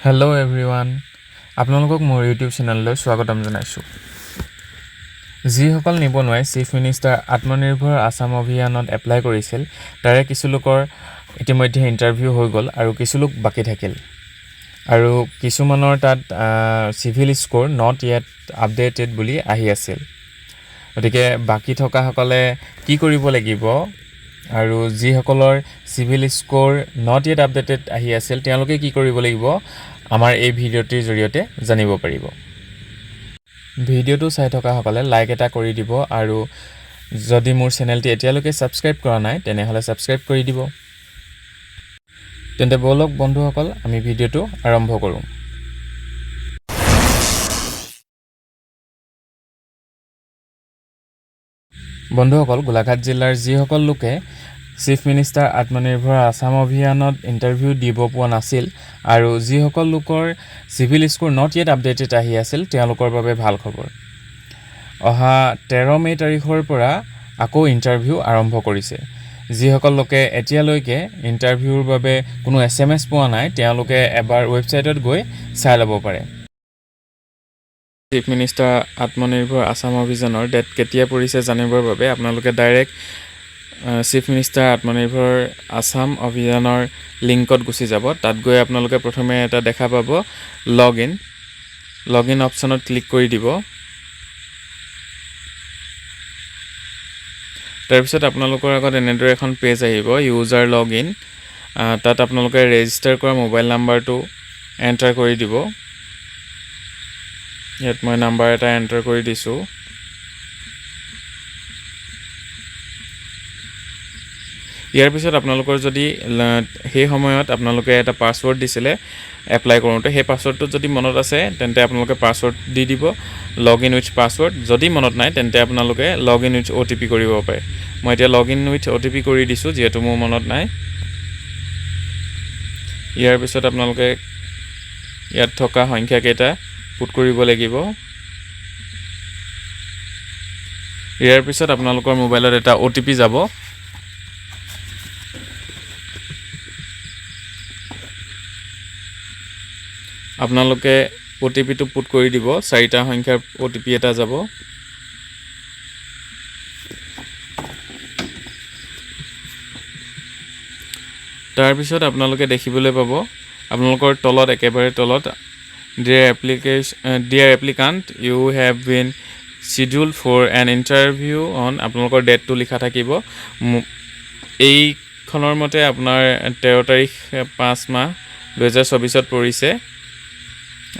Hello' everyone, আপোনালোকক মোৰ YouTube চেনেললৈ স্বাগতম জনাইছোঁ। যিসকল নিবনুৱাই চিফ মিনিষ্টাৰ আত্মনিৰ্ভৰ আছাম অভিযানত এপ্লাই কৰিছিল, তাৰে কিছু লোকৰ ইতিমধ্যে ইণ্টাৰভিউ হৈ গ'ল আৰু কিছু লোক বাকী থাকিল। আৰু কিছুমানৰ তাত civil score not yet updated বুলি আহি আছিল। গতিকে বাকী থকাসকলে কি কৰিব লাগিব আৰু যিসকলৰ civil score not yet updated আহি আছিল তেওঁলোকে কি কৰিব লাগিব, আমাৰ এই ভিডিঅ'টিৰ জৰিয়তে জানিব পাৰিব। ভিডিঅ'টো চাই থকাসকলে লাইক এটা কৰি দিব আৰু যদি মোৰ চেনেলটি এতিয়ালৈকে ছাবস্ক্ৰাইব কৰা নাই তেনেহ'লে ছাবস্ক্ৰাইব কৰি দিব। তেন্তে ব'লক বন্ধুসকল, আমি ভিডিঅ'টো আৰম্ভ কৰোঁ। বন্ধুসকল, গোলাঘাট জিলাৰ যিসকল লোকে চিফ মিনিষ্টাৰ আত্মনিৰ্ভৰ আছাম অভিযানত ইণ্টাৰভিউ দিব পোৱা নাছিল আৰু যিসকল লোকৰ civil score not yet updated আহি আছিল তেওঁলোকৰ বাবে ভাল খবৰ। অহা 13 মে' তাৰিখৰ পৰা আকৌ ইণ্টাৰভিউ আৰম্ভ কৰিছে। যিসকল লোকে এতিয়ালৈকে ইণ্টাৰভিউৰ বাবে কোনো SMS পোৱা নাই তেওঁলোকে এবাৰ ৱেবছাইটত গৈ চাই ল'ব পাৰে। চিফ মিনিষ্টাৰ আত্মনিৰ্ভৰ আছাম অভিযানৰ ডেট কেতিয়া পৰিছে জানিবৰ বাবে আপোনালোকে ডাইৰেক্ট চিফ মিনিষ্টাৰ আত্মনিৰ্ভৰ আছাম অভিযানৰ লিংকত গুচি যাব। তাত গৈ আপোনালোকে প্ৰথমে এটা দেখা পাব লগ ইন অপশ্যনত ক্লিক কৰি দিব। তাৰপিছত আপোনালোকৰ আগত এনেদৰে এখন পেজ আহিব, ইউজাৰ লগ ইন। তাত আপোনালোকে ৰেজিষ্টাৰ কৰা মোবাইল নাম্বাৰটো এণ্টাৰ কৰি দিব। ইয়াত মই নাম্বাৰ এটা এণ্টাৰ কৰি দিছোঁ। ইয়াৰ পিছত আপোনালোকৰ যদি সেই সময়ত আপোনালোকে এটা পাছৱৰ্ড দিছিলে এপ্লাই কৰোঁতে, সেই পাছৱৰ্ডটো যদি মনত আছে তেন্তে আপোনালোকে পাছৱৰ্ড দি দিব, লগ ইন উইথ পাছৱৰ্ড। যদি মনত নাই তেন্তে আপোনালোকে লগ ইন উইথ OTP কৰিব পাৰে। মই এতিয়া লগ ইন উইথ OTP কৰি দিছোঁ যিহেতু মোৰ মনত নাই। ইয়াৰ পিছত আপোনালোকে ইয়াত থকা সংখ্যাকেইটা পুট কৰিব লাগিব। ইয়াৰ পিছত আপোনালোকৰ মোবাইলত এটা OTP যাব। আপোনালোকে OTPটো পুট কৰি দিব, 4টা সংখ্যাৰ OTP এটা যাব। তাৰপিছত আপোনালোকে দেখিবলৈ পাব আপোনালোকৰ তলত, একেবাৰে তলত, dear applicant you have been scheduled for an interview on, আপোনালোকৰ ডেটটো লিখা থাকিব। এইখনৰ মতে আপোনাৰ 13 তাৰিখ 5 মাহ 2024 পৰিছে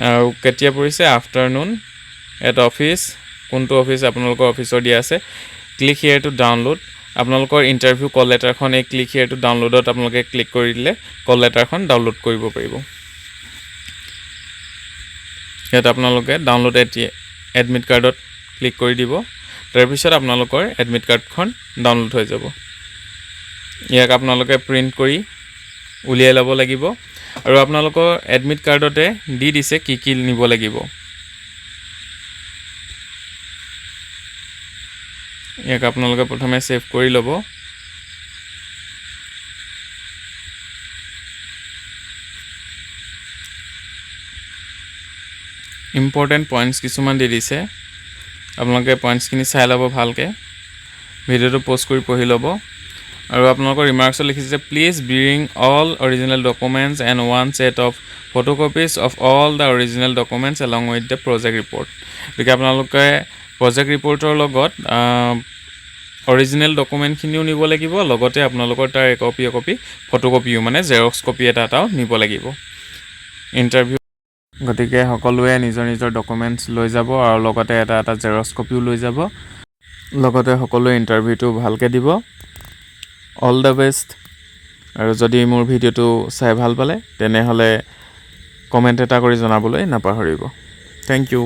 আৰু কেতিয়া পৰিছে, আফটাৰনুন এট অফিচ, কোনটো অফিচ আপোনালোকৰ অফিচৰ দিয়া আছে। ক্লিক হিয়াৰ টু ডাউনলোড, আপোনালোকৰ ইণ্টাৰভিউ কল লেটাৰখন এই ক্লিক হিয়াৰ টু ডাউনলোডত আপোনালোকে ক্লিক কৰি দিলে কল লেটাৰখন ডাউনলোড কৰিব পাৰিব। ইয়াত আপোনালোকে ডাউনলোড এডমিট কাৰ্ডত ক্লিক কৰি দিব। তাৰপিছত আপোনালোকৰ এডমিট কাৰ্ডখন ডাউনলোড হৈ যাব। ইয়াক আপোনালোকে প্ৰিণ্ট কৰি উলিয়াই ল'ব লাগিব আৰু আপোনালোকৰ এডমিট কাৰ্ডতে দি দিছে কি কি নিব লাগিব। ইয়াক আপোনালোকে প্ৰথমে ছেভ কৰি ল'ব। ইম্পৰ্টেণ্ট পইণ্টছ কিছুমান দি দিছে, আপোনালোকে পইণ্টছখিনি চাই ল'ব ভালকৈ। ভিডিঅ'টো প'জ কৰি পঢ়ি ল'ব আৰু আপোনালোকৰ ৰিমাৰ্কছত লিখিছে please bring all original documents and one set of photocopies of all the original documents along with the project report. গতিকে আপোনালোকে প্ৰজেক্ট ৰিপৰ্টৰ লগত অৰিজিনেল ডকুমেণ্টখিনিও নিব লাগিব, লগতে আপোনালোকৰ তাৰ একপি ফটোকপিও, মানে জেৰক্স কপি এটাও নিব লাগিব ইণ্টাৰভিউ। গতিকে সকলোৱে নিজৰ নিজৰ ডকুমেণ্টছ লৈ যাব আৰু লগতে এটা জেৰক্স কপিও লৈ যাব। লগতে সকলোৱে ইণ্টাৰভিউটো ভালকৈ দিব। All the best. আৰু যদি মোৰ ভিডিঅ'টো চাই ভাল পালে তেনেহ'লে কমেণ্ট এটা কৰি জনাবলৈ নাপাহৰিব। Thank U.